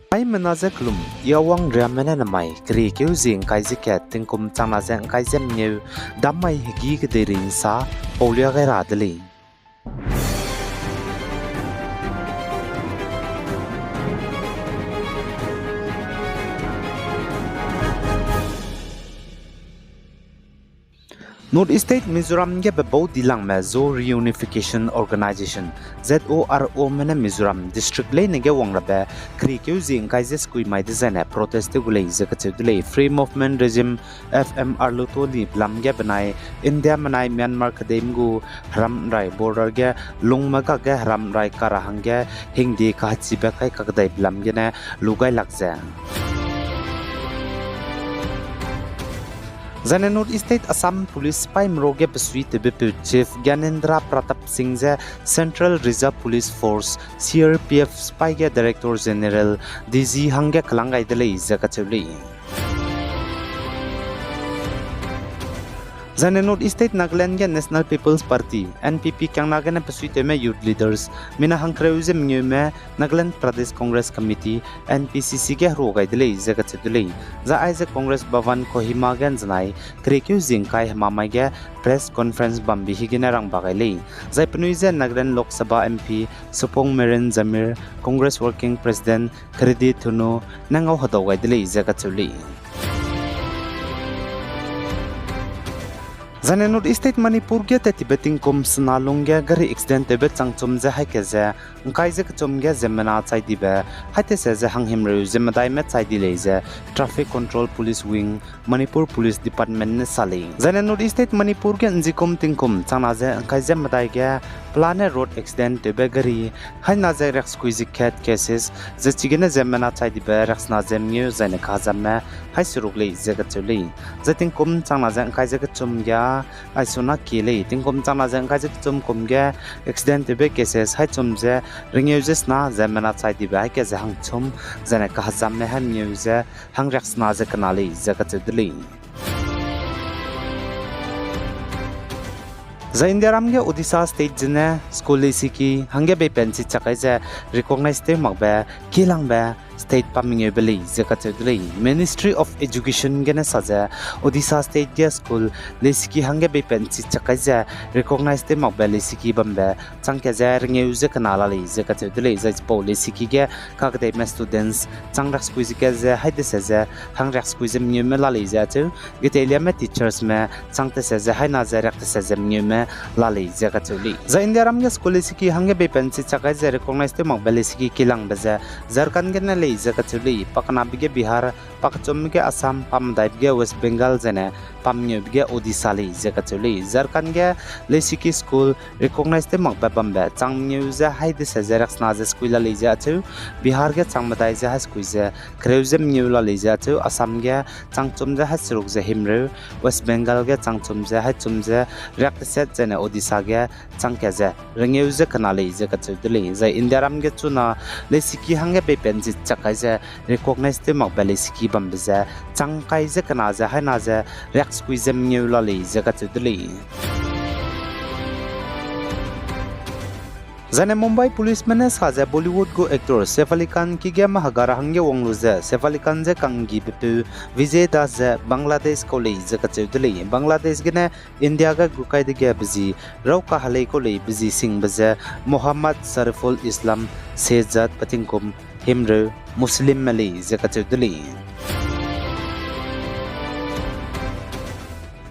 Ai menazek lum yawang ramena namai kri keu zing kai ziket tingkum changna zeng kai zem new damai gi gederin sa polia ga radli North State Mizoram ge bebo dilang me zo reunification organization ZORO mena Mizoram district le nege wangra be kri keu zing kai jes kui mai design protest gulei zakache dulei free movement regime FMR lo to li blam ge banai India manai Myanmar kadem gu ram rai border ge lungma ka ge ram rai karahang ge hingdi ka chi be kai ka dai blam ge na lugai lakja Zane North State Assam Police Pai Mroge Pesui Tebepu Chief Gyanendra Pratap Singh Central Reserve Police Force CRPF Spy Director General DG Hangge Kalangai Dele Zakachuli Zane North State Nagaland National People's Party NPP Kyang Nagana Pesui Teme Youth Leaders Mina Hankreuze Mnyume Nagaland Pradesh Congress Committee NPCC ge rogai dele zakachudele za aise Congress Bhavan Kohima gan janai krekyu jingkai hamamai ge press conference bambi higina rang bagaile zai pnuize Nagaland Lok Sabha MP Supong Meren Zamir Congress Working President Khridi Thuno nangau hadogai dele zakachuli Zane North State Manipur ge Tibeting kum snalung ge gari accident tebe changchum je haike je ngkai je kchum ge zemna chai dibe haite se je hanghim ru zemadai me chai dile je traffic control police wing Manipur police department ne sali Zane North State Manipur ge njikum tingkum chana je ngkai zemadai ge plane road accident tebe gari haina je rex squeeze cat cases je chigene zemna chai dibe rex na jem new zane khajamme haisurukle je gachuli zating kum chana je ngkai je kchum ya Aisona kile tingkom chana jang ka chum komge accident be cases hai chumje ringyujes na zamana chai di ba ke jang chum jana ka jam me han nyuse hang raks na je kanali jaka chudli India ramge Odisha state jine school isiki hange be pensi chakai je recognize te magba kilang ba state paming beli zakatudli Ministry of Education gena saja Odisha state ge school lesiki hange be pensi chakai je recognize te magba lesiki bambe changke je ringe use kanala li zakatudli zai po lesiki ge kakde me students changrak squeeze ge je haide se je hangrak squeeze me mela li ja chu gitelia me teachers me changte se je haina je rakte se je me lali zakatuli za India ramge school lesiki hange be pensi chakai je recognize te magba lesiki kilang baza Jharkhand ge na zakachuli pakna bige Bihar pakchom ge Assam pamdai ge West Bengal jene pamnyo ge Odisha li zakachuli Jharkhand ge lesiki school recognize te magba bambe changmnyo ja haide se jerax na je school la leja chu Bihar ge changmadai ja high school je kreuzem nyu la leja chu Assam ge changchom ja hasruk je himru West Bengal ge changchom ja hai chum je rak set jene Odisha ge changke je rengeu je kanali zakachuli za India ram ge chuna lesiki hange be penji chakai je recognize te magba lesiki bambe je changkai je kana je haina je rak squeeze mnyu la le zakachuli Zane Mumbai police mane saja Bollywood go actor Saif Ali Khan ki ge mahagara hange wonglu je Saif Ali Khan je kangi betu Vijay Das je Bangladesh ko le zakachudli Bangladesh gene India ga gukai de ge bzi rau ka halai ko le bzi sing baje Muhammad Sariful Islam Sejat patingkum himru Muslim mali zakachudli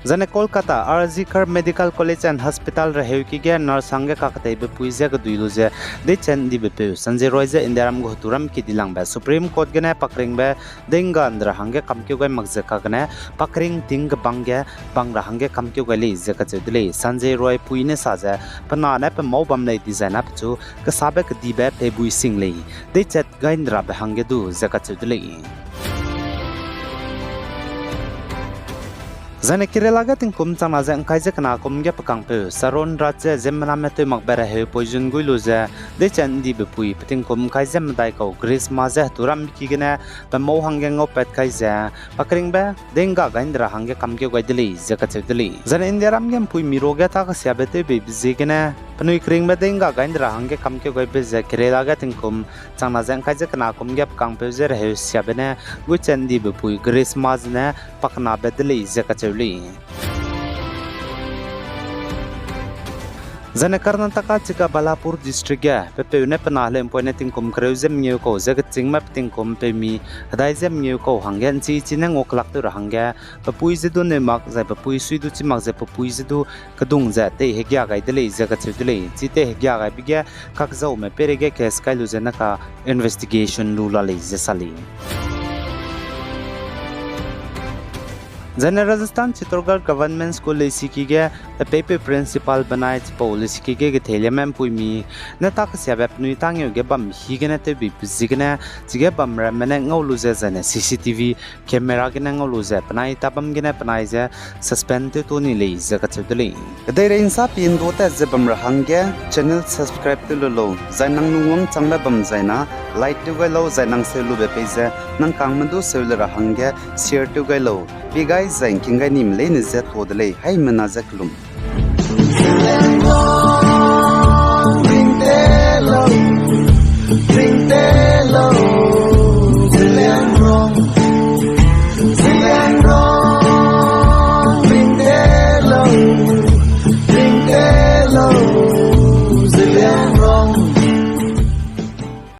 Zane Kolkata RG Kar Medical College and Hospital raheu ki ge nurse hange kakatei be puize ga duilu je de chen di be pe Sanjay Roy je Indiaram go turam ki dilang ba Supreme Court gene pakring be denga andra hange kamkyu ga magje ka gane pakring ting bangge bangra hange kamkyu ga le je ka chudle Sanjay Roy puine saja pana na pe mau bam nei design up chu ka sabe ka di be pe bui sing le de chat ga indra be hange du je ka chudle Zane Kerala ga tingkum chana je angkai je kana komge pakang pe Saron Raja Zemna me te magbara he poison guilu je de chandi be pui tingkum kai zem dai ko Grace ma je turam ki gena ta mo hange ngo pet kai je pakring ba denga gaindra hange kamge gaideli je ka chedeli Zane India ram gem pui miroga ta ka syabete be bizigena Panui kring bedinga gaindra hangge kamke goi beze kerela ga tingkum changna jang kai kana kum gap kang pezer he syabene guchendi bepui grace mazne pakna bedli zakachuli Zane Karnataka chika Balapur district ya pepe une panale employne tingkum kreuzem nyu ko zagat chingmap tingkum pemi hadaizem nyu ko hanggen chi chinang oklak tu rahangya papui zidu ne mak za papui suidu chi mak za papui zidu kadung za te hegya gai dele zagat chudele chi te hegya gai bigya kakzau me perege kes kailu zena ka investigation lula le zasali Zane Rajasthan Chittorgarh Government School Sikige the paper principal banai policy kige thele mem puimi na tak syabap nui tangyo ge bam higena te bi bizigna chige bam ramene ngolu ze zane CCTV camera ge ngolu ze panai tabam ge na panai ze suspend to ni le ze ka chudle dai rein sa pin do ta ze bam rahangge channel subscribe to lo zainang nungwang changla bam zaina like to ga lo zainang se lu be page nang kangmandu se lu rahangge share to ga lo bi guys zain kinga nim le ne ze thodle hai mana zaklum